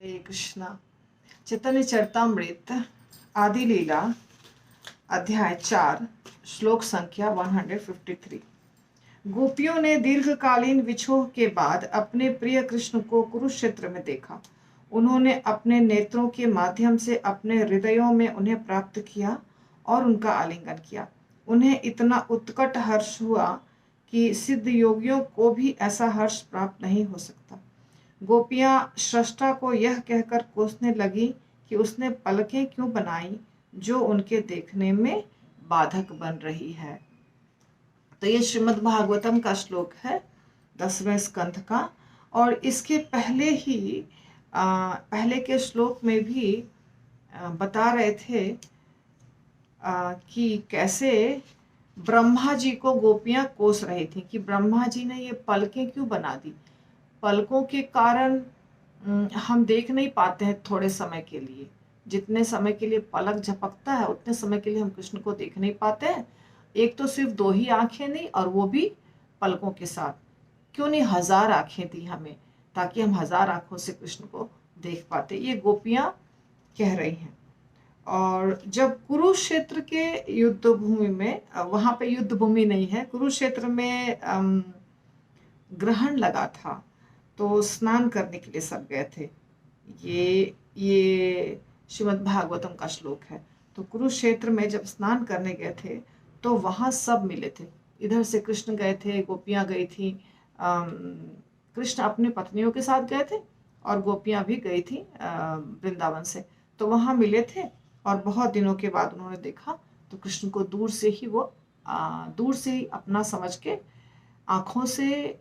हरे कृष्णा। चैतन्य चरितामृत आदि लीला अध्याय 4 श्लोक संख्या 153। गोपियों ने दीर्घकालीन विछोह के बाद अपने प्रिय कृष्ण को कुरुक्षेत्र में देखा। उन्होंने अपने नेत्रों के माध्यम से अपने हृदयों में उन्हें प्राप्त किया और उनका आलिंगन किया। उन्हें इतना उत्कट हर्ष हुआ कि सिद्ध योगियों को भी ऐसा हर्ष प्राप्त नहीं हो सकता। गोपियां स्रष्टा को यह कहकर कोसने लगी कि उसने पलकें क्यों बनाई जो उनके देखने में बाधक बन रही है। तो ये श्रीमद् भागवतम का श्लोक है 10वें स्कंध का। और इसके पहले ही पहले के श्लोक में भी बता रहे थे कि कैसे ब्रह्मा जी को गोपियां कोस रही थी कि ब्रह्मा जी ने ये पलकें क्यों बना दी। पलकों के कारण हम देख नहीं पाते हैं थोड़े समय के लिए। जितने समय के लिए पलक झपकता है उतने समय के लिए हम कृष्ण को देख नहीं पाते हैं। एक तो सिर्फ 2 ही आंखें नहीं, और वो भी पलकों के साथ। क्यों नहीं 1000 आंखें दी हमें, ताकि हम 1000 आंखों से कृष्ण को देख पाते। ये गोपियां कह रही हैं। और जब कुरुक्षेत्र के युद्ध भूमि में, वहां पे युद्ध भूमि नहीं है, कुरुक्षेत्र में ग्रहण लगा था, तो स्नान करने के लिए सब गए थे। ये श्रीमद् भागवतम का श्लोक है। तो कुरुक्षेत्र में जब स्नान करने गए थे तो वहां सब मिले थे। इधर से कृष्ण गए थे, गोपियां गई थी। कृष्ण अपनी पत्नियों के साथ गए थे और गोपियां भी गई थी वृंदावन से। तो वहां मिले थे और बहुत दिनों के बाद उन्होंने देखा तो कृष्ण को दूर से ही अपना समझ के आंखों से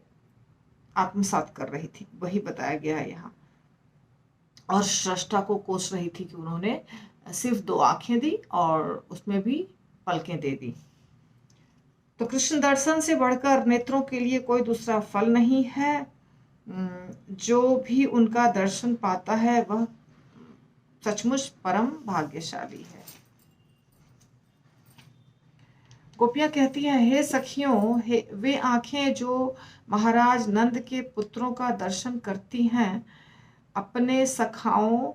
आत्मसात कर रही थी। वही बताया गया है यहाँ। और स्रष्टा को कोस रही थी कि उन्होंने सिर्फ 2 आंखें दी और उसमें भी पलकें दे दी। तो कृष्ण दर्शन से बढ़कर नेत्रों के लिए कोई दूसरा फल नहीं है। जो भी उनका दर्शन पाता है वह सचमुच परम भाग्यशाली है। गोपियां कहती हैं, हे सखियों, वे आंखें जो महाराज नंद के पुत्रों का दर्शन करती हैं अपने सखाओं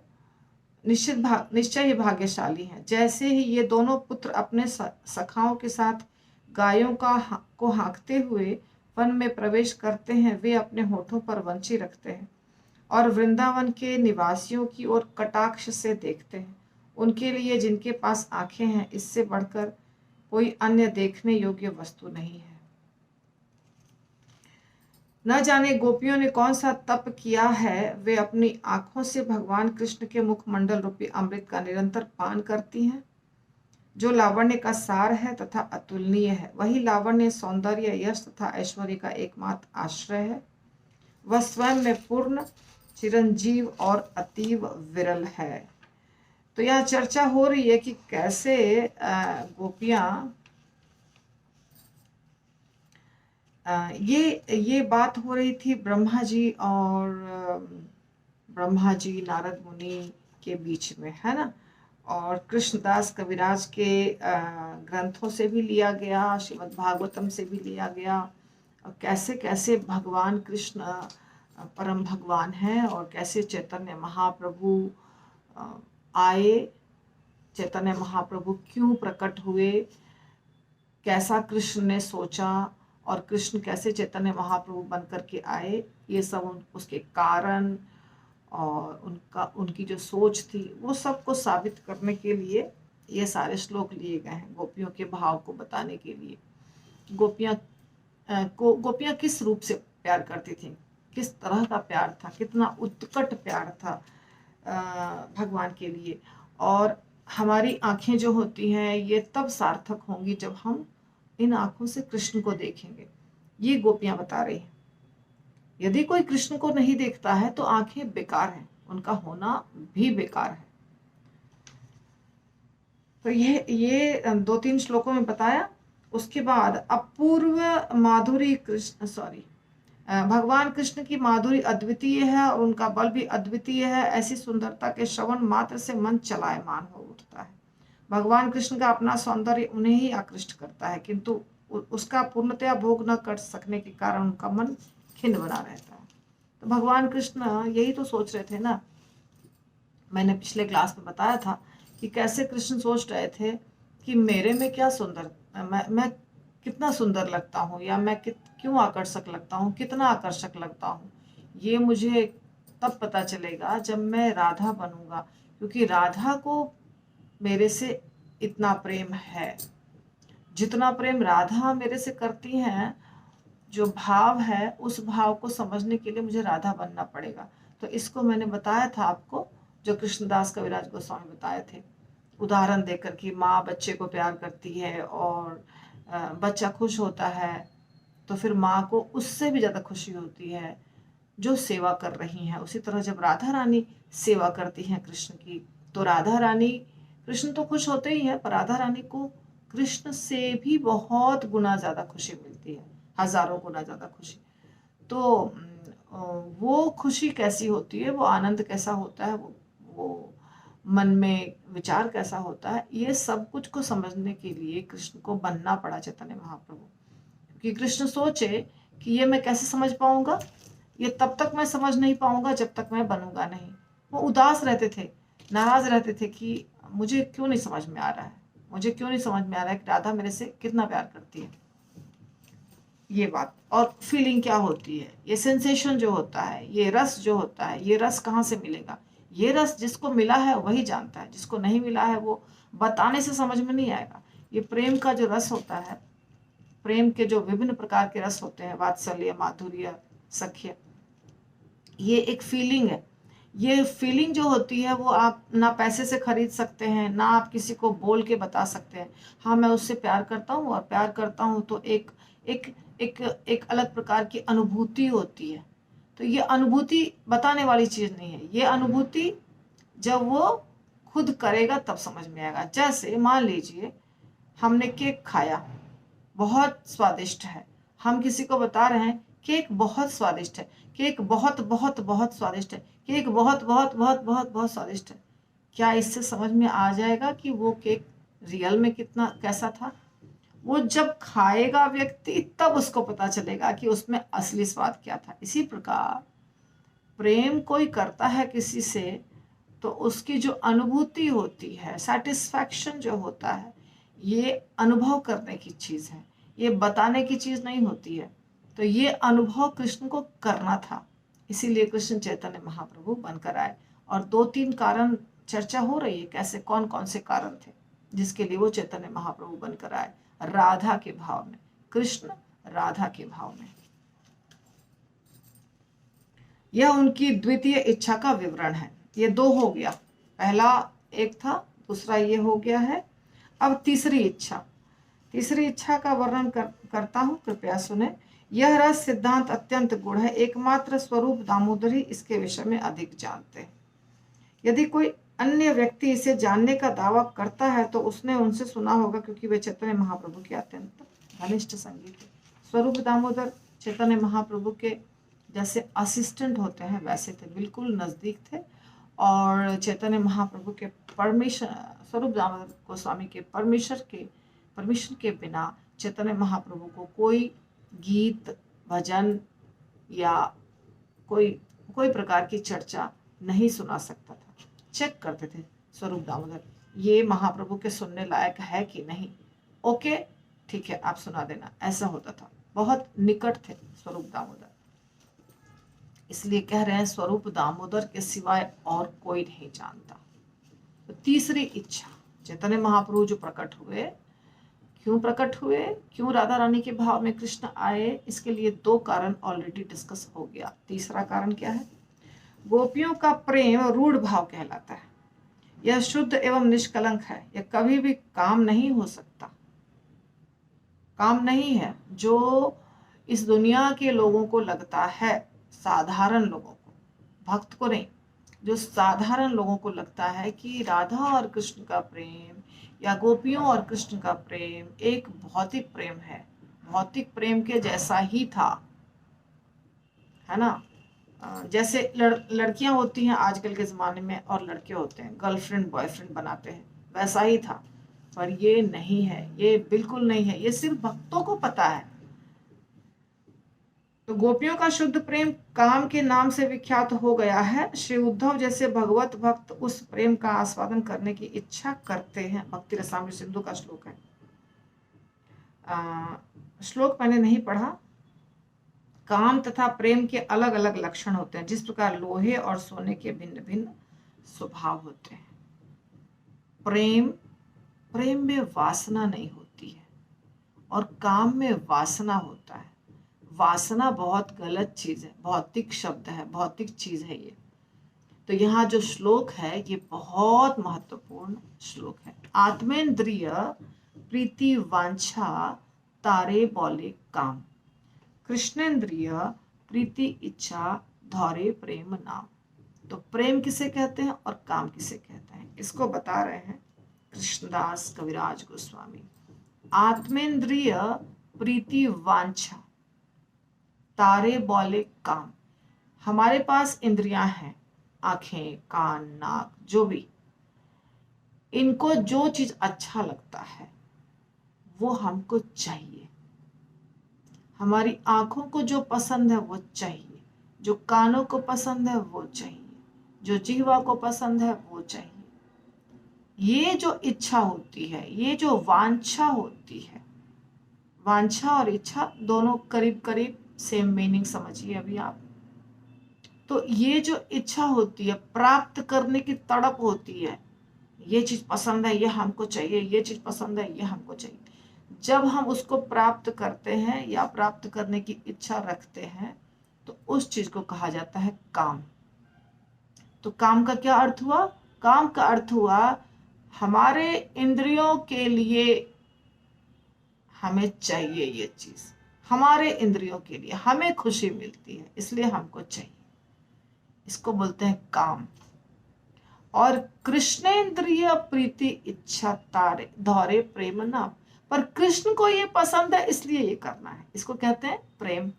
निश्चय ही भाग्यशाली हैं। जैसे ही ये दोनों पुत्र अपने सखाओं के साथ गायों को हाँकते हुए वन में प्रवेश करते हैं, वे अपने होठों पर वंची रखते हैं और वृंदावन के निवासियों की ओर कटाक्ष से देखते हैं। उनके लिए जिनके पास आंखें हैं, इससे बढ़कर कोई अन्य देखने योग्य वस्तु नहीं है। न जाने गोपियों ने कौन सा तप किया है, वे अपनी आंखों से भगवान कृष्ण के मुखमंडल रूपी अमृत का निरंतर पान करती हैं, जो लावण्य का सार है तथा अतुलनीय है। वही लावण्य, सौंदर्य, यश तथा ऐश्वर्य का एकमात्र आश्रय है। वह स्वयं में पूर्ण, चिरंजीव और अतीव विरल है। तो यह चर्चा हो रही है कि कैसे गोपियां ये बात हो रही थी ब्रह्मा जी नारद मुनि के बीच में, है ना। और कृष्णदास कविराज के ग्रंथों से भी लिया गया, श्रीमद् भागवतम से भी लिया गया। और कैसे कैसे भगवान कृष्ण परम भगवान हैं और कैसे चैतन्य महाप्रभु आए, चैतन्य महाप्रभु क्यों प्रकट हुए, कैसा कृष्ण ने सोचा और कृष्ण कैसे चैतन्य महाप्रभु बनकर के आए, ये सब उसके कारण और उनकी जो सोच थी वो सबको साबित करने के लिए ये सारे श्लोक लिए गए हैं, गोपियों के भाव को बताने के लिए। गोपियां किस रूप से प्यार करती थी, किस तरह का प्यार था, कितना उत्कट प्यार था भगवान के लिए। और हमारी आंखें जो होती हैं ये तब सार्थक होंगी जब हम इन आंखों से कृष्ण को देखेंगे। ये गोपियां बता रही हैं। यदि कोई कृष्ण को नहीं देखता है तो आंखें बेकार हैं, उनका होना भी बेकार है। तो ये 2-3 श्लोकों में बताया। उसके बाद अपूर्व माधुरी भगवान कृष्ण की माधुरी अद्वितीय है और उनका बल भी अद्वितीय है। ऐसी सुंदरता के श्रवण मात्र से मन चलायमान हो उठता है। भगवान कृष्ण का अपना सौंदर्य उन्हें ही आकृष्ट करता है, किंतु उसका पूर्णतया भोग न कर सकने के कारण उनका मन खिन्न बना रहता है। तो भगवान कृष्ण यही तो सोच रहे थे ना मैंने पिछले क्लास में बताया था कि कैसे कृष्ण सोच रहे थे कि मेरे में क्या सुंदर, मैं कितना सुंदर लगता हूँ, या मैं क्यों आकर्षक लगता हूँ, कितना आकर्षक लगता हूँ। ये मुझे तब पता चलेगा जब मैं राधा बनूंगा, क्योंकि राधा को मेरे से इतना प्रेम है। जितना प्रेम राधा मेरे से करती हैं, जो भाव है उस भाव को समझने के लिए मुझे राधा बनना पड़ेगा। तो इसको मैंने बताया था आपको, जो कृष्णदास कविराज गोस्वामी बताए थे उदाहरण देकर कि माँ बच्चे को प्यार करती है और बच्चा खुश होता है, तो फिर माँ को उससे भी ज़्यादा खुशी होती है जो सेवा कर रही हैं। उसी तरह जब राधा रानी सेवा करती हैं कृष्ण की, तो राधा रानी, कृष्ण तो खुश होते ही है, पर राधा रानी को कृष्ण से भी बहुत गुना ज़्यादा खुशी मिलती है, हजारों गुना ज़्यादा खुशी। तो वो खुशी कैसी होती है, वो आनंद कैसा होता है, वो मन में विचार कैसा होता है, ये सब कुछ को समझने के लिए कृष्ण को बनना पड़ा चैतन्य महाप्रभु। क्योंकि कृष्ण सोचे कि ये मैं कैसे समझ पाऊंगा, ये तब तक मैं समझ नहीं पाऊंगा जब तक मैं बनूंगा नहीं। वो उदास रहते थे, नाराज रहते थे कि मुझे क्यों नहीं समझ में आ रहा है, मुझे क्यों नहीं समझ में आ रहा है कि राधा मेरे से कितना प्यार करती है, ये बात। और फीलिंग क्या होती है, ये सेंसेशन जो होता है, ये रस जो होता है, ये रस कहाँ से मिलेगा। ये रस जिसको मिला है वही जानता है, जिसको नहीं मिला है वो बताने से समझ में नहीं आएगा। ये प्रेम का जो रस होता है, प्रेम के जो विभिन्न प्रकार के रस होते हैं, वात्सल्य, माधुर्य, सख्य, ये एक फीलिंग है। ये फीलिंग जो होती है वो आप ना पैसे से खरीद सकते हैं, ना आप किसी को बोल के बता सकते हैं। हाँ, मैं उससे प्यार करता हूँ, और प्यार करता हूँ तो एक एक एक एक अलग प्रकार की अनुभूति होती है। तो ये अनुभूति बताने वाली चीज नहीं है, ये अनुभूति जब वो खुद करेगा तब समझ में आएगा। जैसे मान लीजिए हमने केक खाया, बहुत स्वादिष्ट है, हम किसी को बता रहे हैं केक बहुत स्वादिष्ट है, केक बहुत बहुत बहुत स्वादिष्ट है, केक बहुत बहुत बहुत बहुत बहुत स्वादिष्ट है। क्या इससे समझ में आ जाएगा कि वो केक रियल में कितना कैसा था? वो जब खाएगा व्यक्ति तब उसको पता चलेगा कि उसमें असली स्वाद क्या था। इसी प्रकार प्रेम कोई करता है किसी से, तो उसकी जो अनुभूति होती है, सेटिस्फैक्शन जो होता है, ये अनुभव करने की चीज है, ये बताने की चीज नहीं होती है। तो ये अनुभव कृष्ण को करना था, इसीलिए कृष्ण चैतन्य महाप्रभु बनकर आए। और 2-3 कारण चर्चा हो रही है, कैसे कौन कौन से कारण थे जिसके लिए वो चैतन्य महाप्रभु बनकर आए, राधा के भाव में, कृष्ण राधा के भाव में। यह उनकी द्वितीय इच्छा का विवरण है। ये 2 हो गया, पहला एक था, दूसरा ये हो गया है। अब तीसरी इच्छा का वर्णन करता हूं, कृपया सुने। यह रस सिद्धांत अत्यंत गूढ़ है, एकमात्र स्वरूप दामोदर ही इसके विषय में अधिक जानते हैं। यदि कोई अन्य व्यक्ति इसे जानने का दावा करता है तो उसने उनसे सुना होगा, क्योंकि वे चैतन्य महाप्रभु के अत्यंत घनिष्ठ संगी थे। स्वरूप दामोदर चैतन्य महाप्रभु के जैसे असिस्टेंट होते हैं वैसे थे, बिल्कुल नजदीक थे। और चैतन्य महाप्रभु के परमिशन, स्वरूप दामोदर गोस्वामी के परमिशन के बिना चैतन्य महाप्रभु को कोई गीत, भजन या कोई प्रकार की चर्चा नहीं सुना सकता था। चेक करते थे स्वरूप दामोदर, ये महाप्रभु के सुनने लायक है कि नहीं, ओके ठीक है आप सुना देना, ऐसा होता था। बहुत निकट थे स्वरूप दामोदर, इसलिए कह रहे हैं स्वरूप दामोदर के सिवाय और कोई नहीं जानता। तो तीसरी इच्छा, चैतन्य महाप्रभु जो प्रकट हुए, क्यों प्रकट हुए, क्यों राधा रानी के भाव में कृष्ण आए, इसके लिए 2 कारण ऑलरेडी डिस्कस हो गया। तीसरा कारण क्या है? गोपियों का प्रेम रूढ़ भाव कहलाता है। यह शुद्ध एवं निष्कलंक है, यह कभी भी काम नहीं हो सकता, काम नहीं है। जो इस दुनिया के लोगों को लगता है, साधारण लोगों को, भक्त को नहीं, जो साधारण लोगों को लगता है कि राधा और कृष्ण का प्रेम या गोपियों और कृष्ण का प्रेम एक भौतिक प्रेम है, भौतिक प्रेम के जैसा ही था, है ना। जैसे लड़कियां होती हैं आजकल के ज़माने में, और लड़के होते हैं गर्लफ्रेंड बॉयफ्रेंड बनाते हैं, वैसा ही था। पर ये नहीं है, ये बिल्कुल नहीं है, ये सिर्फ भक्तों को पता है। तो गोपियों का शुद्ध प्रेम काम के नाम से विख्यात हो गया है। श्री उद्धव जैसे भगवत भक्त उस प्रेम का आस्वादन करने की इच्छा करते हैं। भक्ति रसामृत सिंधु का श्लोक है। श्लोक मैंने नहीं पढ़ा। काम तथा प्रेम के अलग अलग लक्षण होते हैं, जिस प्रकार लोहे और सोने के भिन्न भिन्न स्वभाव होते हैं। प्रेम में वासना नहीं होती है और काम में वासना होता है। वासना बहुत गलत चीज है, भौतिक शब्द है, भौतिक चीज है ये। तो यहाँ जो श्लोक है ये बहुत महत्वपूर्ण श्लोक है। आत्मेंद्रिय प्रीति वांछा तारे बोले काम, कृष्णेंद्रिय प्रीति इच्छा धौरे प्रेम नाम। तो प्रेम किसे कहते हैं और काम किसे कहते हैं, इसको बता रहे हैं कृष्णदास कविराज गोस्वामी। आत्मेंद्रिय प्रीति वांछा तारे बोले काम। हमारे पास इंद्रियां हैं, आंखें, कान, नाक, जो भी। इनको जो चीज अच्छा लगता है वो हमको चाहिए। हमारी आंखों को जो पसंद है वो चाहिए, जो कानों को पसंद है वो चाहिए, जो जिह्वा को पसंद है वो चाहिए। ये जो इच्छा होती है, ये जो वांछा होती है, वांछा और इच्छा दोनों करीब करीब सेम मीनिंग समझिए अभी आप। तो ये जो इच्छा होती है, प्राप्त करने की तड़प होती है, ये चीज पसंद है ये हमको चाहिए, ये चीज पसंद है ये हमको चाहिए। जब हम उसको प्राप्त करते हैं या प्राप्त करने की इच्छा रखते हैं तो उस चीज को कहा जाता है काम। तो काम का क्या अर्थ हुआ? काम का अर्थ हुआ हमारे इंद्रियों के लिए हमें चाहिए ये चीज, हमारे इंद्रियों के लिए हमें खुशी मिलती है इसलिए हमको चाहिए, इसको बोलते हैं काम। और कृष्णेंद्रिय प्रीति इच्छा तारे धौरे प्रेम नाम, पर कृष्ण को ये पसंद है इसलिए ये करना है, इसको कहते हैं प्रेम।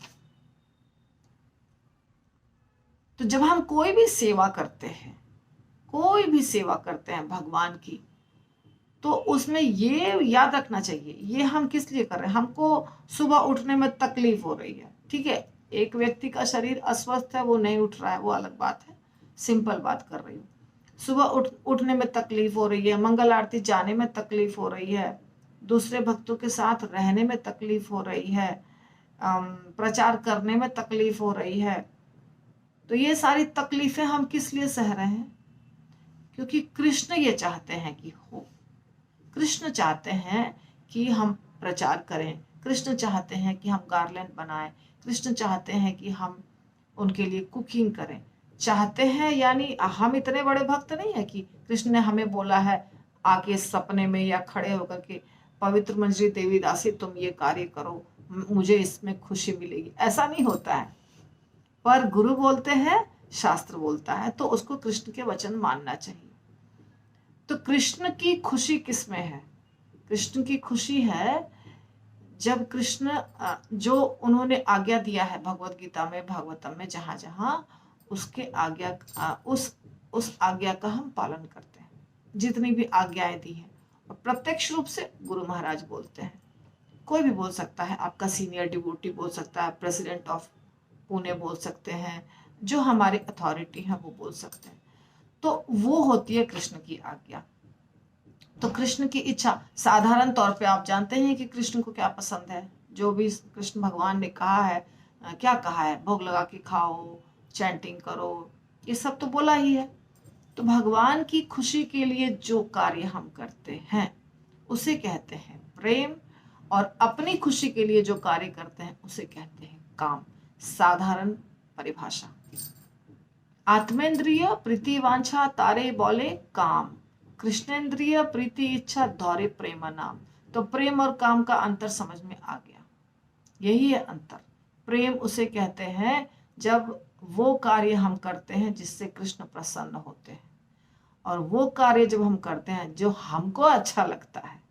तो जब हम कोई भी सेवा करते हैं, कोई भी सेवा करते हैं भगवान की, तो उसमें ये याद रखना चाहिए ये हम किस लिए कर रहे हैं। हमको सुबह उठने में तकलीफ हो रही है, ठीक है, एक व्यक्ति का शरीर अस्वस्थ है, वो नहीं उठ रहा है, वो अलग बात है, सिंपल बात कर रही हूँ। सुबह उठने में तकलीफ हो रही है, मंगल आरती जाने में तकलीफ हो रही है, दूसरे भक्तों के साथ रहने में तकलीफ हो रही है, प्रचार करने में तकलीफ हो रही है। तो ये सारी तकलीफें हम किस लिए सह रहे हैं? क्योंकि कृष्ण ये चाहते हैं कि हो। कृष्ण चाहते हैं कि हम प्रचार करें, कृष्ण चाहते हैं कि हम गार्लैंड बनाएं, कृष्ण चाहते हैं कि हम उनके लिए कुकिंग करें। चाहते हैं यानी हम इतने बड़े भक्त नहीं है कि कृष्ण ने हमें बोला है आके सपने में या खड़े होकर के पवित्र मंजरी देवी दासी तुम ये कार्य करो, मुझे इसमें खुशी मिलेगी, ऐसा नहीं होता है। पर गुरु बोलते हैं, शास्त्र बोलता है, तो उसको कृष्ण के वचन मानना चाहिए। तो कृष्ण की खुशी किसमें है? कृष्ण की खुशी है जब कृष्ण जो उन्होंने आज्ञा दिया है भगवत गीता में, भागवतम में, जहां जहां उसके आज्ञा उस आज्ञा का हम पालन करते हैं, जितनी भी आज्ञाएं दी हैं। और प्रत्यक्ष रूप से गुरु महाराज बोलते हैं, कोई भी बोल सकता है, आपका सीनियर डिवोटी बोल सकता है, प्रेसिडेंट ऑफ पुणे बोल सकते हैं, जो हमारे अथॉरिटी हैं वो बोल सकते हैं। तो वो होती है कृष्ण की आज्ञा। तो कृष्ण की इच्छा, साधारण तौर पे आप जानते हैं कि कृष्ण को क्या पसंद है। जो भी कृष्ण भगवान ने कहा है, क्या कहा है, भोग लगा के खाओ, चैंटिंग करो, ये सब तो बोला ही है। तो भगवान की खुशी के लिए जो कार्य हम करते हैं उसे कहते हैं प्रेम, और अपनी खुशी के लिए जो कार्य करते हैं उसे कहते हैं काम। साधारण परिभाषा। आत्मेंद्रिय प्रीति वांछा तारे बोले काम, कृष्णेंद्रिय प्रीति इच्छा धौरे प्रेम नाम। तो प्रेम और काम का अंतर समझ में आ गया, यही है अंतर। प्रेम उसे कहते हैं जब वो कार्य हम करते हैं जिससे कृष्ण प्रसन्न होते हैं, और वो कार्य जब हम करते हैं जो हमको अच्छा लगता है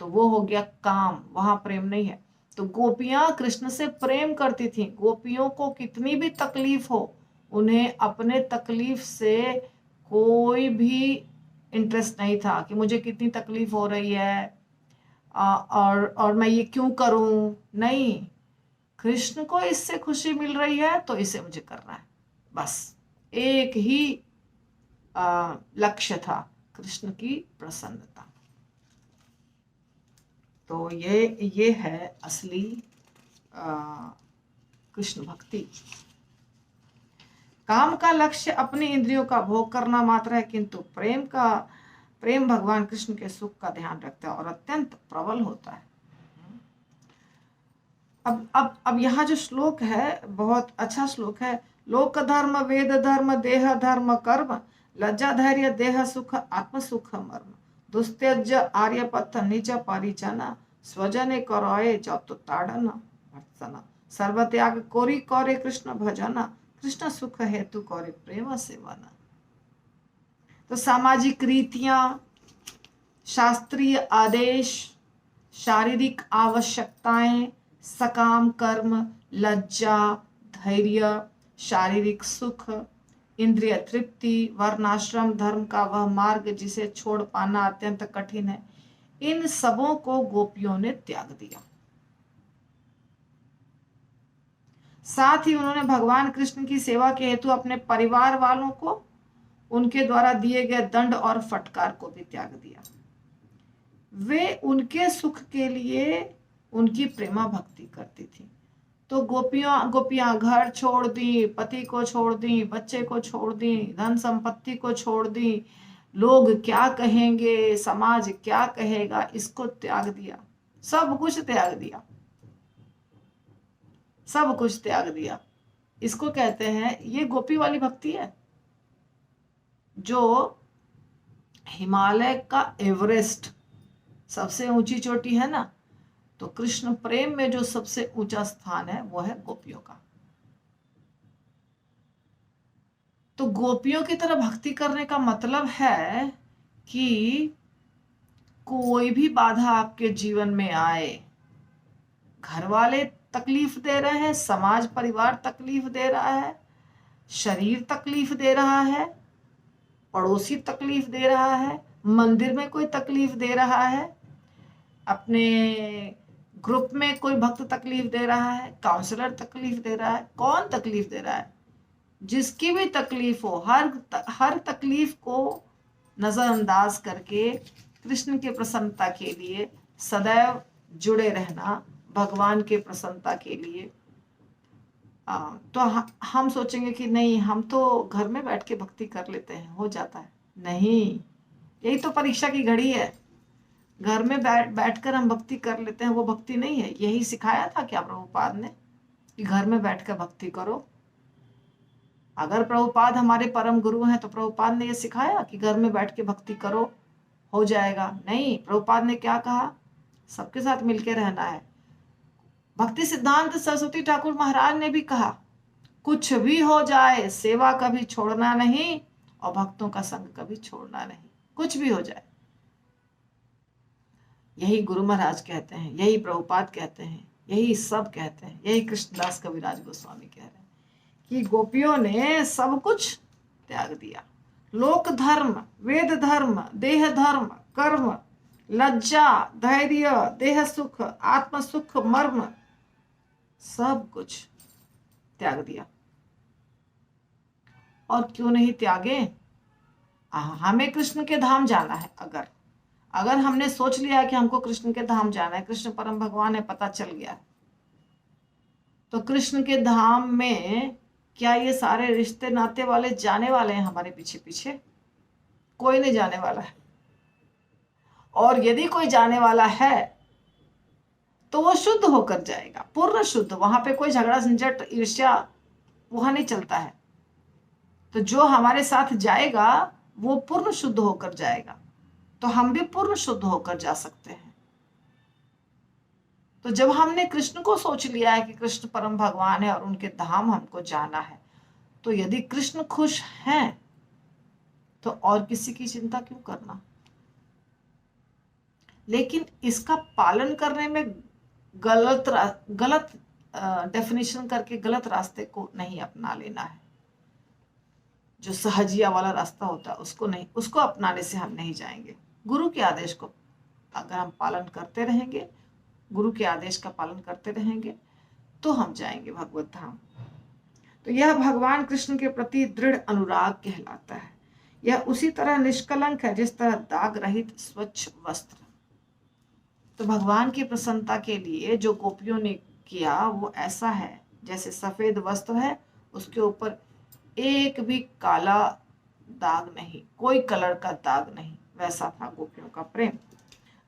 तो वो हो गया काम, वहां प्रेम नहीं है। तो गोपियां कृष्ण से प्रेम करती थी। गोपियों को कितनी भी तकलीफ हो, उन्हें अपने तकलीफ से कोई भी इंटरेस्ट नहीं था कि मुझे कितनी तकलीफ हो रही है और मैं ये क्यों करूं। नहीं, कृष्ण को इससे खुशी मिल रही है तो इसे मुझे करना है, बस एक ही लक्ष्य था, कृष्ण की प्रसन्नता। तो ये है असली कृष्ण भक्ति। काम का लक्ष्य अपनी इंद्रियों का भोग करना मात्र है, किंतु प्रेम भगवान कृष्ण के सुख का ध्यान रखता है और अत्यंत प्रबल होता है। अब यहाँ जो श्लोक है बहुत अच्छा श्लोक है। लोक धर्म वेद धर्म देह धर्म कर्म लज्जा धैर्य देह सुख आत्म सुख मर्म दुस्त्यज आर्यपथ निज परिजन स्वजने करय जत ताड़न भर्त्सन सर्व त्याग कोरि करे कृष्ण भजन कृष्ण सुख हेतु करे प्रेम सेवन। तो सामाजिक रीतियां, शास्त्रीय आदेश, शारीरिक आवश्यकताएं, सकाम कर्म, लज्जा, धैर्य, शारीरिक सुख, इंद्रिय तृप्ति, वर्णाश्रम धर्म का वह मार्ग जिसे छोड़ पाना अत्यंत कठिन है, इन सबों को गोपियों ने त्याग दिया। साथ ही उन्होंने भगवान कृष्ण की सेवा के हेतु अपने परिवार वालों को उनके द्वारा दिए गए दंड और फटकार को भी त्याग दिया। वे उनके सुख के लिए उनकी प्रेमा भक्ति करती थी। तो गोपियां घर छोड़ दी, पति को छोड़ दी, बच्चे को छोड़ दी, धन संपत्ति को छोड़ दी, लोग क्या कहेंगे, समाज क्या कहेगा, इसको त्याग दिया, सब कुछ त्याग दिया, सब कुछ त्याग दिया। इसको कहते हैं, ये गोपी वाली भक्ति है जो हिमालय का एवरेस्ट सबसे ऊंची चोटी है ना, तो कृष्ण प्रेम में जो सबसे ऊंचा स्थान है वो है गोपियों का। तो गोपियों की तरह भक्ति करने का मतलब है कि कोई भी बाधा आपके जीवन में आए, घर वाले तकलीफ दे रहे हैं, समाज परिवार तकलीफ दे रहा है, शरीर तकलीफ दे रहा है, पड़ोसी तकलीफ दे रहा है, मंदिर में कोई तकलीफ दे रहा है, अपने ग्रुप में कोई भक्त तकलीफ दे रहा है, काउंसलर तकलीफ दे रहा है, कौन तकलीफ दे रहा है, जिसकी भी तकलीफ हो, हर तकलीफ को नजरअंदाज करके कृष्ण के प्रसन्नता के लिए सदैव जुड़े रहना, भगवान के प्रसन्नता के लिए। तो हम सोचेंगे कि नहीं, हम तो घर में बैठ के भक्ति कर लेते हैं, हो जाता है। नहीं, यही तो परीक्षा की घड़ी है। घर में बैठकर हम भक्ति कर लेते हैं, वो भक्ति नहीं है। यही सिखाया था क्या प्रभुपाद ने कि घर में बैठकर भक्ति करो? अगर प्रभुपाद हमारे परम गुरु हैं तो प्रभुपाद ने ये सिखाया कि घर में बैठ के भक्ति करो, हो जाएगा? नहीं, प्रभुपाद ने क्या कहा? सबके साथ मिलके रहना है। भक्ति सिद्धांत सरस्वती ठाकुर महाराज ने भी कहा, कुछ भी हो जाए सेवा कभी छोड़ना नहीं और भक्तों का संग कभी छोड़ना नहीं, कुछ भी हो जाए। यही गुरु महाराज कहते हैं, यही प्रभुपाद कहते हैं, यही सब कहते हैं, यही कृष्णदास कविराज गोस्वामी कह रहे हैं कि गोपियों ने सब कुछ त्याग दिया। लोक धर्म, वेद धर्म, देह धर्म, कर्म, लज्जा, धैर्य, देह सुख, आत्म सुख, मर्म, सब कुछ त्याग दिया। और क्यों नहीं त्यागे? हमें कृष्ण के धाम जाना है। अगर हमने सोच लिया कि हमको कृष्ण के धाम जाना है, कृष्ण परम भगवान है, पता चल गया, तो कृष्ण के धाम में क्या ये सारे रिश्ते नाते वाले जाने वाले हैं हमारे पीछे पीछे? कोई नहीं जाने वाला है। और यदि कोई जाने वाला है तो वो शुद्ध होकर जाएगा, पूर्ण शुद्ध। वहां पे कोई झगड़ा झंझट ईर्ष्या वहां नहीं चलता है। तो जो हमारे साथ जाएगा वो पूर्ण शुद्ध होकर जाएगा, तो हम भी पूर्ण शुद्ध होकर जा सकते हैं। तो जब हमने कृष्ण को सोच लिया है कि कृष्ण परम भगवान है और उनके धाम हमको जाना है, तो यदि कृष्ण खुश हैं तो और किसी की चिंता क्यों करना? लेकिन इसका पालन करने में गलत डेफिनेशन करके गलत रास्ते को नहीं अपना लेना है। जो सहजिया वाला रास्ता होता है उसको अपनाने से हम नहीं जाएंगे। गुरु के आदेश को अगर हम पालन करते रहेंगे, गुरु के आदेश का पालन करते रहेंगे, तो हम जाएंगे भगवत धाम। तो यह भगवान कृष्ण के प्रति दृढ़ अनुराग कहलाता है। यह उसी तरह निष्कलंक है जिस तरह दाग रहित स्वच्छ वस्त्र। तो भगवान की प्रसन्नता के लिए जो गोपियों ने किया वो ऐसा है जैसे सफेद वस्त्र है, उसके ऊपर एक भी काला दाग नहीं, कोई कलर का दाग नहीं, वैसा था गोपियों का प्रेम।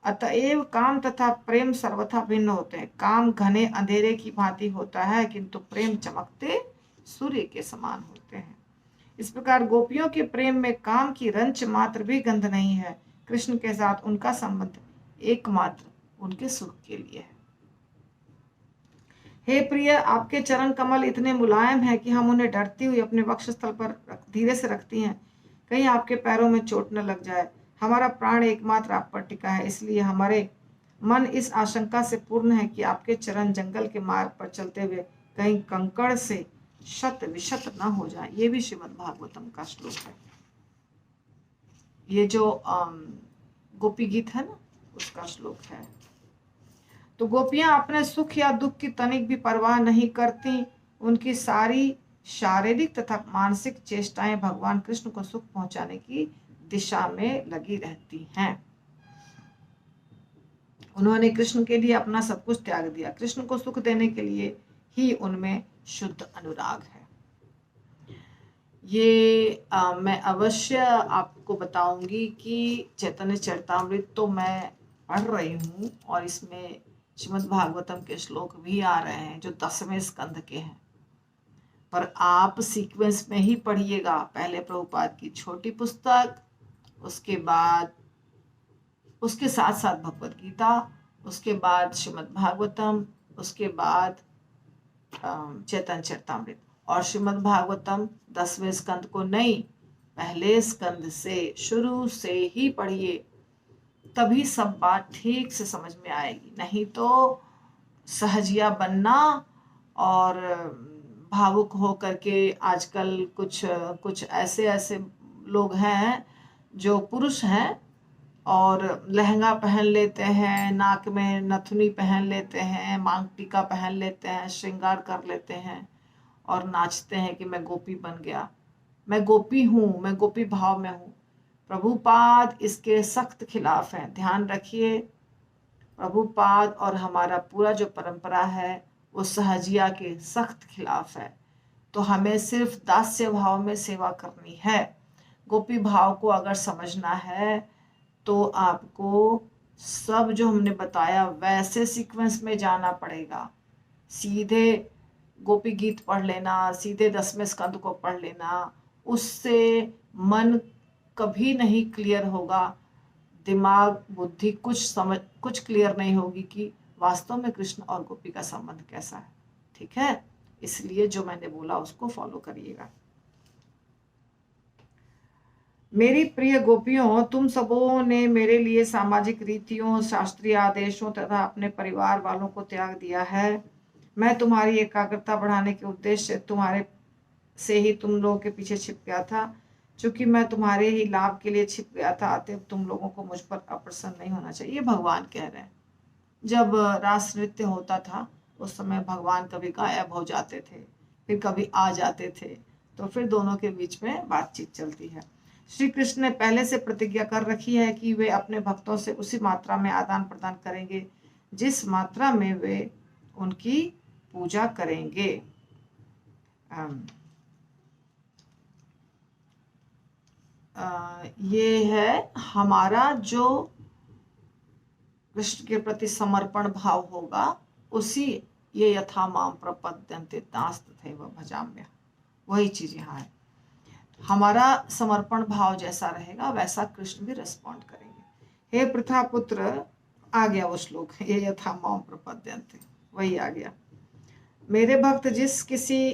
अतएव काम तथा प्रेम सर्वथा भिन्न होते हैं। काम घने अंधेरे की भांति होता है, किंतु प्रेम चमकते सूर्य के समान होते हैं। इस प्रकार गोपियों के प्रेम में काम की रंच मात्र भी गंध नहीं है। कृष्ण के साथ उनका संबंध एकमात्र उनके सुख के लिए है। हे प्रिय, आपके चरण कमल इतने मुलायम हैं कि हम उन्हें डरती हुई अपने वक्षस्थल पर धीरे से रखती हैं, कहीं आपके पैरों में चोट न लग जाए। हमारा प्राण एकमात्र आप पर टिका है, इसलिए हमारे मन इस आशंका से पूर्ण है कि आपके चरण जंगल के मार्ग पर चलते हुए कहीं कंकड़ से शत विशत न हो जाए। ये भी श्रीमद् भागवतम का श्लोक है। ये जो गोपी गीत है ना, उसका श्लोक है। तो गोपियां अपने सुख या दुख की तनिक भी परवाह नहीं करती। उनकी सारी शारीरिक तथा मानसिक चेष्टाएं भगवान कृष्ण को सुख पहुंचाने की दिशा में लगी रहती हैं। उन्होंने कृष्ण के लिए अपना सब कुछ त्याग दिया। कृष्ण को सुख देने के लिए ही उनमें शुद्ध अनुराग है। ये मैं अवश्य आपको बताऊंगी कि चैतन्य चरितामृत तो मैं पढ़ रही हूँ और इसमें श्रीमद् भागवतम के श्लोक भी आ रहे हैं जो 10वें स्कंध के हैं, पर आप सीक्वेंस में ही पढ़िएगा। पहले प्रभुपाद की छोटी पुस्तक, उसके बाद उसके साथ साथ भगवत गीता, उसके बाद श्रीमद् भागवतम, उसके बाद चैतन्य चरितामृत। और श्रीमद् भागवतम 10वें स्कंद को नहीं, पहले स्कंद से शुरू से ही पढ़िए, तभी सब बात ठीक से समझ में आएगी। नहीं तो सहजिया बनना और भावुक हो करके, आजकल कुछ ऐसे लोग हैं जो पुरुष हैं और लहंगा पहन लेते हैं, नाक में नथुनी पहन लेते हैं, मांग टीका पहन लेते हैं, श्रृंगार कर लेते हैं और नाचते हैं कि मैं गोपी बन गया, मैं गोपी हूँ, मैं गोपी भाव में हूँ। प्रभुपाद इसके सख्त खिलाफ हैं। ध्यान रखिए, प्रभुपाद और हमारा पूरा जो परंपरा है वो सहजिया के सख्त खिलाफ है। तो हमें सिर्फ दास्य भाव में सेवा करनी है। गोपी भाव को अगर समझना है तो आपको सब जो हमने बताया वैसे सीक्वेंस में जाना पड़ेगा। सीधे गोपी गीत पढ़ लेना, सीधे 10वें स्कंद को पढ़ लेना, उससे मन कभी नहीं क्लियर होगा। दिमाग बुद्धि कुछ क्लियर नहीं होगी कि वास्तव में कृष्ण और गोपी का संबंध कैसा है। ठीक है, इसलिए जो मैंने बोला उसको फॉलो करिएगा। मेरी प्रिय गोपियों, तुम सबों ने मेरे लिए सामाजिक रीतियों, शास्त्रीय आदेशों तथा अपने परिवार वालों को त्याग दिया है। मैं तुम्हारी एकाग्रता बढ़ाने के उद्देश्य से ही तुम लोगों के पीछे छिप गया था। चूंकि मैं तुम्हारे ही लाभ के लिए छिप गया था, अतः तुम लोगों को मुझ पर अप्रसन्न नहीं होना चाहिए। ये भगवान कह रहे हैं। जब रास नृत्य होता था उस समय भगवान कभी गायब हो जाते थे, फिर कभी आ जाते थे, तो फिर दोनों के बीच में बातचीत चलती है। श्री कृष्ण ने पहले से प्रतिज्ञा कर रखी है कि वे अपने भक्तों से उसी मात्रा में आदान प्रदान करेंगे जिस मात्रा में वे उनकी पूजा करेंगे। ये है हमारा जो कृष्ण के प्रति समर्पण भाव होगा, उसी ये यथा माम प्रपद्यन्ते तांस तथैव भजाम्य, वही चीज यहाँ है। हमारा समर्पण भाव जैसा रहेगा वैसा कृष्ण भी रिस्पॉन्ड करेंगे। हे पृथा पुत्र, आ गया वो श्लोक, ये यथा माम प्रपद्यन्ते, वही आ गया। मेरे भक्त जिस किसी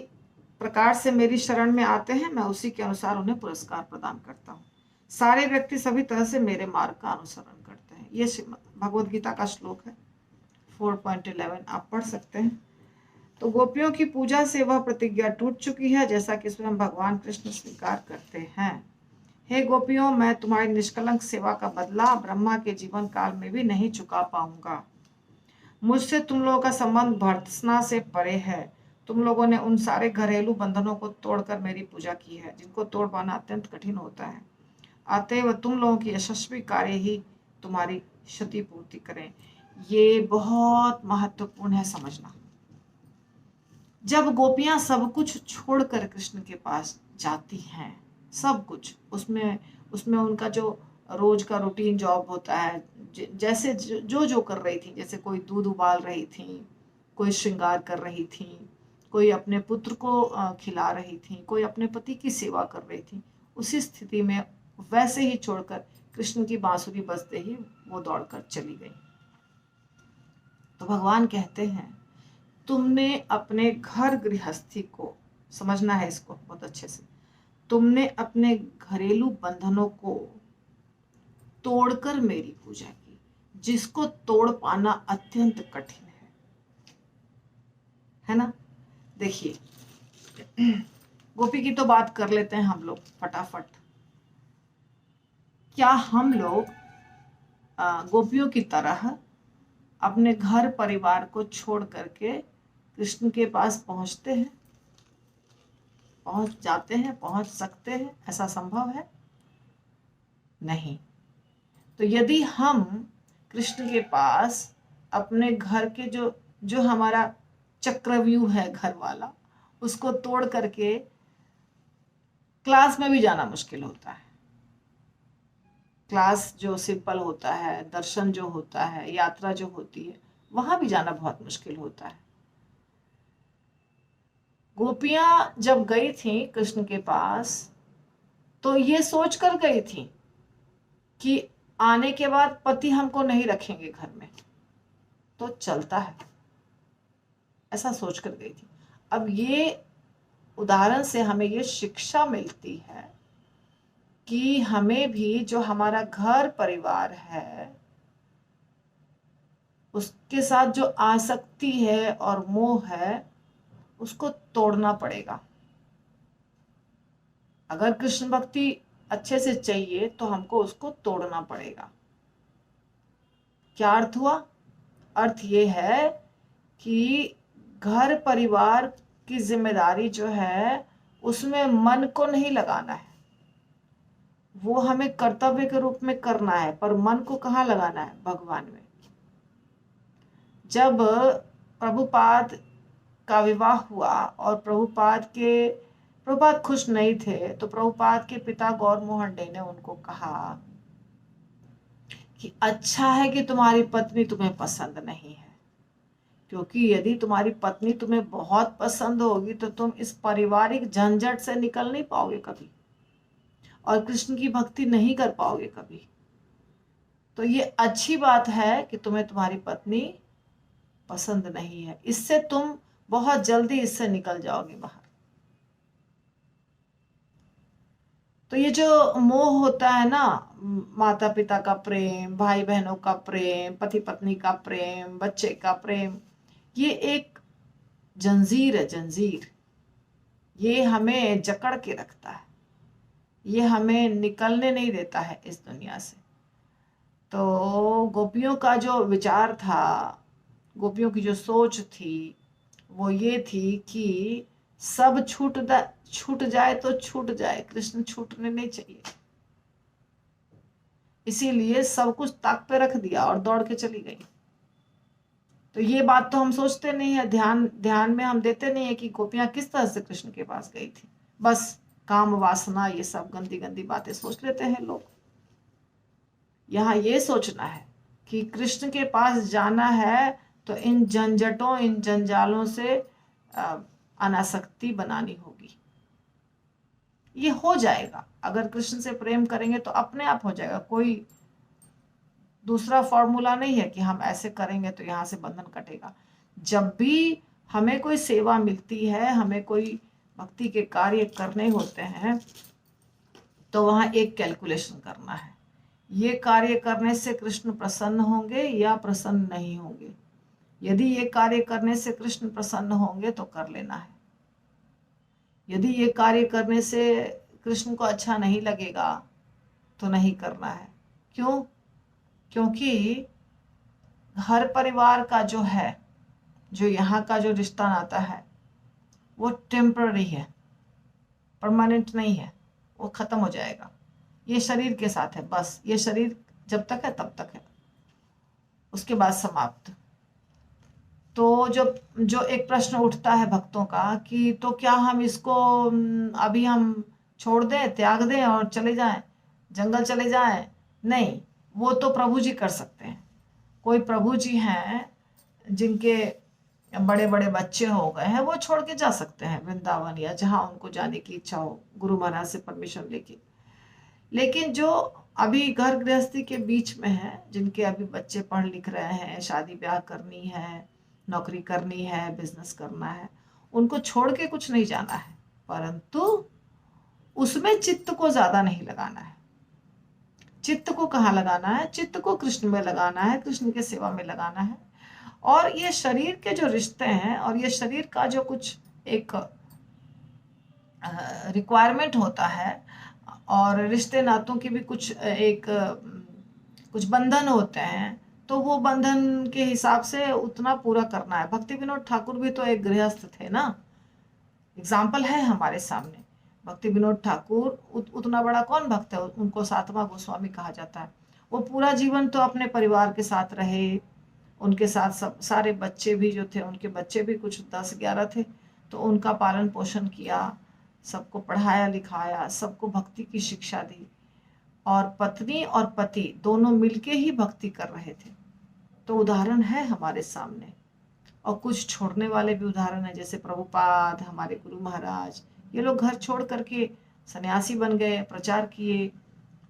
प्रकार से मेरी शरण में आते हैं, मैं उसी के अनुसार उन्हें पुरस्कार प्रदान करता हूँ। सारे व्यक्ति सभी तरह से मेरे मार्ग का अनुसरण करते हैं। ये भगवद गीता का श्लोक है, 4.11, आप पढ़ सकते हैं। तो गोपियों की पूजा से वह प्रतिज्ञा टूट चुकी है, जैसा कि स्वयं भगवान कृष्ण स्वीकार करते हैं। हे गोपियों, मैं तुम्हारी निष्कलंक सेवा का बदला ब्रह्मा के जीवन काल में भी नहीं चुका पाऊंगा। मुझसे तुम लोगों का संबंध भर्त्सना से परे है। तुम लोगों ने उन सारे घरेलू बंधनों को तोड़कर मेरी पूजा की है जिनको तोड़ पाना अत्यंत कठिन होता है। अतएव तुम लोगों की यशस्वी कार्य ही तुम्हारी क्षतिपूर्ति करें। ये बहुत महत्वपूर्ण है समझना। जब गोपियां सब कुछ छोड़कर कृष्ण के पास जाती हैं, सब कुछ, उसमें उसमें उनका जो रोज का रूटीन जॉब होता है, जैसे जो जो कर रही थी, जैसे कोई दूध उबाल रही थी, कोई श्रृंगार कर रही थी, कोई अपने पुत्र को खिला रही थी, कोई अपने पति की सेवा कर रही थी, उसी स्थिति में वैसे ही छोड़कर कृष्ण की बांसुरी बजते ही वो दौड़कर चली गई। तो भगवान कहते हैं, तुमने अपने घर गृहस्थी को समझना है, इसको बहुत अच्छे से, तुमने अपने घरेलू बंधनों को तोड़कर मेरी पूजा की, जिसको तोड़ पाना अत्यंत कठिन है ना। देखिए, गोपी की तो बात कर लेते हैं हम लोग फटाफट। क्या हम लोग गोपियों की तरह अपने घर परिवार को छोड़ करके कृष्ण के पास पहुंचते हैं, पहुंच जाते हैं, पहुंच सकते हैं? ऐसा संभव है? नहीं। तो यदि हम कृष्ण के पास अपने घर के जो जो हमारा चक्रव्यूह है घर वाला, उसको तोड़ करके क्लास में भी जाना मुश्किल होता है। क्लास जो सिंपल होता है, दर्शन जो होता है, यात्रा जो होती है, वहां भी जाना बहुत मुश्किल होता है। गोपियां जब गई थी कृष्ण के पास, तो ये सोच कर गई थी कि आने के बाद पति हमको नहीं रखेंगे घर में, तो चलता है, ऐसा सोच कर गई थी। अब ये उदाहरण से हमें ये शिक्षा मिलती है कि हमें भी जो हमारा घर परिवार है, उसके साथ जो आसक्ति है और मोह है, उसको तोड़ना पड़ेगा। अगर कृष्ण भक्ति अच्छे से चाहिए तो हमको उसको तोड़ना पड़ेगा। क्या अर्थ हुआ? अर्थ ये है कि घर परिवार की जिम्मेदारी जो है, उसमें मन को नहीं लगाना है, वो हमें कर्तव्य के रूप में करना है, पर मन को कहाँ लगाना है? भगवान में। जब प्रभुपाद का विवाह हुआ और प्रभुपाद खुश नहीं थे, तो प्रभुपाद के पिता गौर मोहन डे ने उनको कहा कि अच्छा है कि तुम्हारी पत्नी तुम्हें पसंद नहीं है, क्योंकि यदि तुम्हारी पत्नी तुम्हें बहुत पसंद होगी तो तुम इस पारिवारिक झंझट से निकल नहीं पाओगे कभी, और कृष्ण की भक्ति नहीं कर पाओगे कभी। तो ये अच्छी बात है कि तुम्हें तुम्हारी पत्नी पसंद नहीं है, इससे तुम बहुत जल्दी इससे निकल जाओगे बाहर। तो ये जो मोह होता है ना, माता पिता का प्रेम, भाई बहनों का प्रेम, पति पत्नी का प्रेम, बच्चे का प्रेम, ये एक जंजीर है, जंजीर। ये हमें जकड़ के रखता है, ये हमें निकलने नहीं देता है इस दुनिया से। तो गोपियों का जो विचार था, गोपियों की जो सोच थी, वो ये थी कि सब छूट जाए तो छूट जाए, कृष्ण छूटने नहीं चाहिए। इसीलिए सब कुछ ताक पे रख दिया और दौड़ के चली गई। तो ये बात तो हम सोचते नहीं है, ध्यान में हम देते नहीं है कि गोपियां किस तरह से कृष्ण के पास गई थी। बस काम वासना, ये सब गंदी गंदी बातें सोच लेते हैं लोग। यहाँ ये सोचना है कि कृष्ण के पास जाना है तो इन झंझटों, इन जंजालों से अनासक्ति बनानी होगी। ये हो जाएगा, अगर कृष्ण से प्रेम करेंगे तो अपने आप हो जाएगा। कोई दूसरा फॉर्मूला नहीं है कि हम ऐसे करेंगे तो यहाँ से बंधन कटेगा। जब भी हमें कोई सेवा मिलती है, हमें कोई भक्ति के कार्य करने होते हैं, तो वहाँ एक कैलकुलेशन करना है, ये कार्य करने से कृष्ण प्रसन्न होंगे या प्रसन्न नहीं होंगे। यदि ये कार्य करने से कृष्ण प्रसन्न होंगे तो कर लेना है, यदि ये कार्य करने से कृष्ण को अच्छा नहीं लगेगा तो नहीं करना है। क्यों? क्योंकि घर परिवार का जो है, जो यहाँ का जो रिश्ता नाता है, वो टेम्पररी है, परमानेंट नहीं है, वो खत्म हो जाएगा। ये शरीर के साथ है, बस ये शरीर जब तक है तब तक है, उसके बाद समाप्त। तो जब जो एक प्रश्न उठता है भक्तों का कि तो क्या हम इसको अभी हम छोड़ दें, त्याग दें और चले जाएं, जंगल चले जाएं? नहीं, वो तो प्रभु जी कर सकते हैं। कोई प्रभु जी हैं जिनके बड़े बड़े बच्चे हो गए हैं, वो छोड़ के जा सकते हैं वृंदावन या जहां उनको जाने की इच्छा हो, गुरु महाराज से परमिशन लेके। लेकिन जो अभी घर गृहस्थी के बीच में है, जिनके अभी बच्चे पढ़ लिख रहे हैं, शादी ब्याह करनी है, नौकरी करनी है, बिजनेस करना है, उनको छोड़ के कुछ नहीं जाना है, परंतु उसमें चित्त को ज्यादा नहीं लगाना है। चित्त को कहाँ लगाना है? चित्त को कृष्ण में लगाना है, कृष्ण के सेवा में लगाना है। और ये शरीर के जो रिश्ते हैं और ये शरीर का जो कुछ एक रिक्वायरमेंट होता है और रिश्ते नातों की भी कुछ एक कुछ बंधन होते हैं, तो वो बंधन के हिसाब से उतना पूरा करना है। भक्ति विनोद ठाकुर भी तो एक गृहस्थ थे ना, एग्जाम्पल है हमारे सामने। भक्ति विनोद ठाकुर उतना बड़ा कौन भक्त है, उनको सातवां गोस्वामी कहा जाता है। वो पूरा जीवन तो अपने परिवार के साथ रहे, उनके साथ सब सारे बच्चे भी जो थे, उनके बच्चे भी कुछ 10-11 थे, तो उनका पालन पोषण किया, सबको पढ़ाया लिखाया, सबको भक्ति की शिक्षा दी, और पत्नी और पति दोनों मिलके ही भक्ति कर रहे थे। तो उदाहरण है हमारे सामने। और कुछ छोड़ने वाले भी उदाहरण है, जैसे प्रभुपाद, हमारे गुरु महाराज, ये लोग घर छोड़ करके सन्यासी बन गए, प्रचार किए।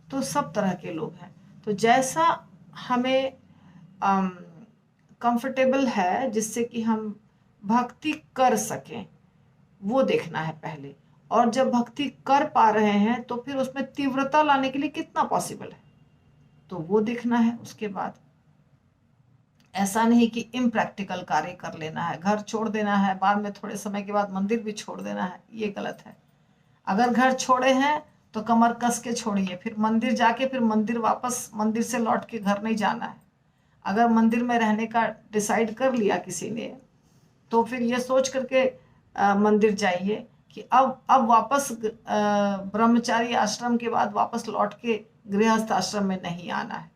तो सब तरह के लोग हैं। तो जैसा हमें कंफर्टेबल है, जिससे कि हम भक्ति कर सकें, वो देखना है पहले। और जब भक्ति कर पा रहे हैं तो फिर उसमें तीव्रता लाने के लिए कितना पॉसिबल है, तो वो देखना है। उसके बाद ऐसा नहीं कि इम्प्रैक्टिकल कार्य कर लेना है, घर छोड़ देना है, बाद में थोड़े समय के बाद मंदिर भी छोड़ देना है, ये गलत है। अगर घर छोड़े हैं तो कमर कस के छोड़िए, फिर मंदिर जाके फिर मंदिर वापस मंदिर से लौट के घर नहीं जाना है। अगर मंदिर में रहने का डिसाइड कर लिया किसी ने, तो फिर ये सोच करके मंदिर जाइए कि अब वापस ब्रह्मचारी आश्रम के बाद वापस लौट के गृहस्थ आश्रम में नहीं आना है,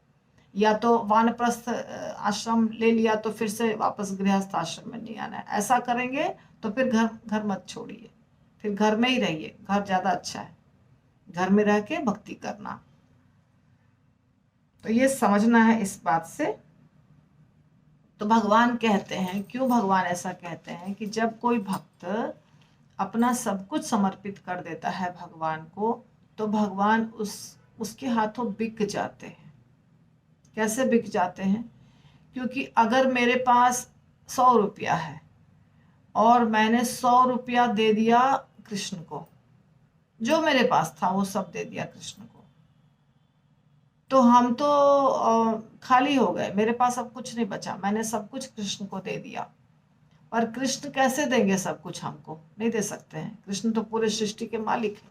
या तो वानप्रस्थ आश्रम ले लिया तो फिर से वापस गृहस्थ आश्रम में नहीं आना है। ऐसा करेंगे तो फिर घर मत छोड़िए, फिर घर में ही रहिए, घर ज्यादा अच्छा है, घर में रह के भक्ति करना। तो ये समझना है इस बात से। तो भगवान कहते हैं, क्यों भगवान ऐसा कहते हैं कि जब कोई भक्त अपना सब कुछ समर्पित कर देता है भगवान को, तो भगवान उसके हाथों बिक जाते हैं। कैसे बिक जाते हैं? क्योंकि अगर मेरे पास 100 रुपया है और मैंने 100 रुपया दे दिया कृष्ण को, जो मेरे पास था वो सब दे दिया कृष्ण को, तो हम तो खाली हो गए, मेरे पास अब कुछ नहीं बचा, मैंने सब कुछ कृष्ण को दे दिया। पर कृष्ण कैसे देंगे सब कुछ? हमको नहीं दे सकते हैं, कृष्ण तो पूरे सृष्टि के मालिक है।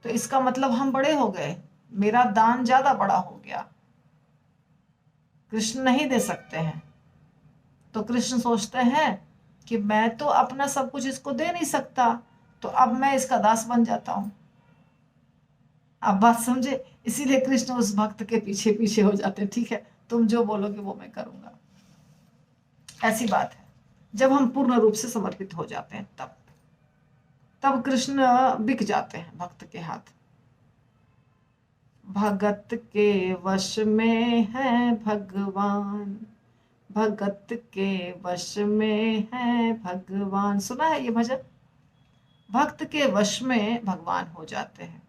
तो इसका मतलब हम बड़े हो गए, मेरा दान ज्यादा बड़ा हो गया, कृष्ण नहीं दे सकते हैं। तो कृष्ण सोचते हैं कि मैं तो अपना सब कुछ इसको दे नहीं सकता, तो अब मैं इसका दास बन जाता हूं। अब बात समझे? इसीलिए कृष्ण उस भक्त के पीछे पीछे हो जाते हैं। ठीक है, तुम जो बोलोगे वो मैं करूंगा। ऐसी बात है, जब हम पूर्ण रूप से समर्पित हो जाते हैं तब कृष्ण बिक जाते हैं भक्त के हाथ। भगत के वश में है भगवान, भगत के वश में है भगवान। सुना है ये भजन? भक्त के वश में भगवान हो जाते हैं।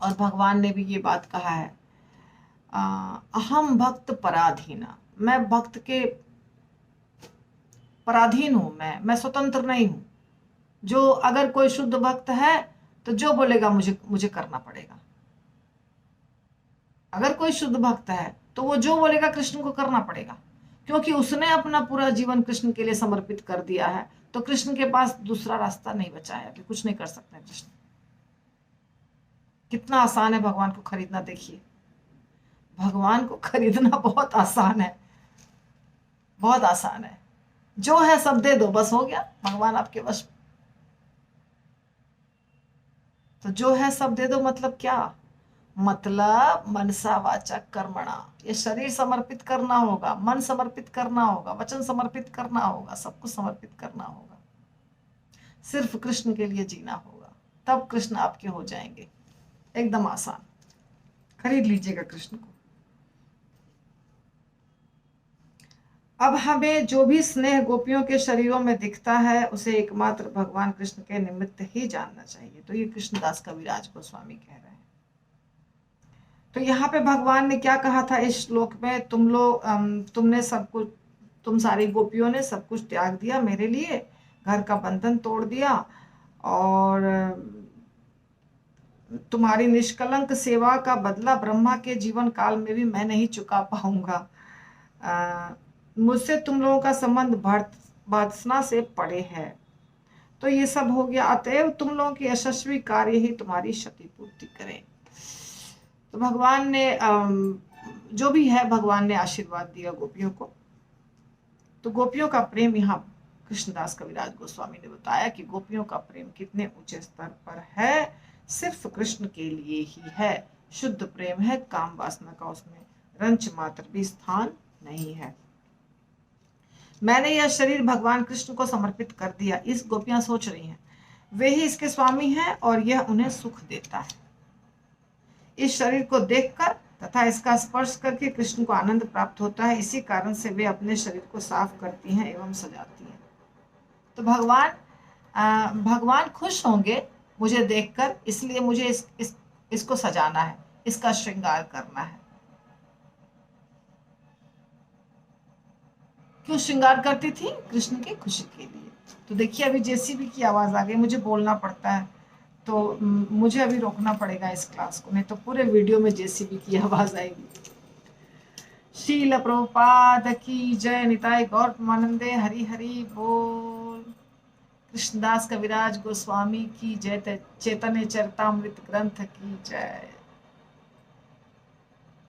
और भगवान ने भी ये बात कहा है, अहम भक्त पराधीना, मैं भक्त के पराधीन हूं, मैं स्वतंत्र नहीं हूं। जो अगर कोई शुद्ध भक्त है तो जो बोलेगा मुझे करना पड़ेगा। अगर कोई शुद्ध भक्त है तो वो जो बोलेगा कृष्ण को करना पड़ेगा, क्योंकि उसने अपना पूरा जीवन कृष्ण के लिए समर्पित कर दिया है। तो कृष्ण के पास दूसरा रास्ता नहीं बचा है, अभी कुछ नहीं कर सकते कृष्ण। कितना आसान है भगवान को खरीदना। देखिए, भगवान को खरीदना बहुत आसान है, बहुत आसान है, जो है सब दे दो, बस हो गया, भगवान आपके वश में। तो जो है सब दे दो मतलब क्या? मतलब मनसा वाचा कर्मणा, ये शरीर समर्पित करना होगा, मन समर्पित करना होगा, वचन समर्पित करना होगा, सब कुछ समर्पित करना होगा। सिर्फ कृष्ण के लिए जीना होगा, तब कृष्ण आपके हो जाएंगे। एकदम आसान, खरीद लीजिएगा कृष्ण को। अब हमें जो भी स्नेह गोपियों के शरीरों में दिखता है उसे एकमात्र भगवान कृष्ण के निमित्त ही जानना चाहिए। तो ये कृष्णदास कविराज गोस्वामी कह रहे हैं। तो यहाँ पे भगवान ने क्या कहा था इस श्लोक में? तुम लोग तुमने सब कुछ, तुम सारी गोपियों ने सब कुछ त्याग दिया मेरे लिए, घर का बंधन तोड़ दिया, और तुम्हारी निष्कलंक सेवा का बदला ब्रह्मा के जीवन काल में भी मैं नहीं चुका पाऊंगा। मुझसे तुम लोगों का संबंध भर्त्सना से परे है। तो ये सब हो गया, अतएव तुम लोगों की यशस्वी कार्य ही तुम्हारी क्षतिपूर्ति करें। तो भगवान ने जो भी है, भगवान ने आशीर्वाद दिया गोपियों को। तो गोपियों का प्रेम यहाँ कृष्णदास कविराज गोस्वामी ने बताया कि गोपियों का प्रेम कितने ऊंचे स्तर पर है, सिर्फ कृष्ण के लिए ही है, शुद्ध प्रेम है, काम वासना का उसमें रंच मात्र भी स्थान नहीं है। मैंने यह शरीर भगवान कृष्ण को समर्पित कर दिया, इस गोपियां सोच रही हैं, वे ही इसके स्वामी हैं और यह उन्हें सुख देता है। इस शरीर को देखकर तथा इसका स्पर्श करके कृष्ण को आनंद प्राप्त होता है, इसी कारण से वे अपने शरीर को साफ करती हैं एवं सजाती हैं। तो भगवान खुश होंगे मुझे देखकर, इसलिए मुझे इसको सजाना है, इसका श्रृंगार करना है। क्यों श्रृंगार करती थी? कृष्ण की खुशी के लिए। तो देखिए अभी जेसीबी की आवाज आ गई, मुझे बोलना पड़ता है, तो मुझे अभी रोकना पड़ेगा इस क्लास को, नहीं तो पूरे वीडियो में जेसीबी की आवाज आएगी। शील प्रभुपाद की जय, निताय गौर मानंदे, हरि हरि बोल। कृष्णदास कविराज गोस्वामी की जय, चैतन्य चरितामृत ग्रंथ की जय।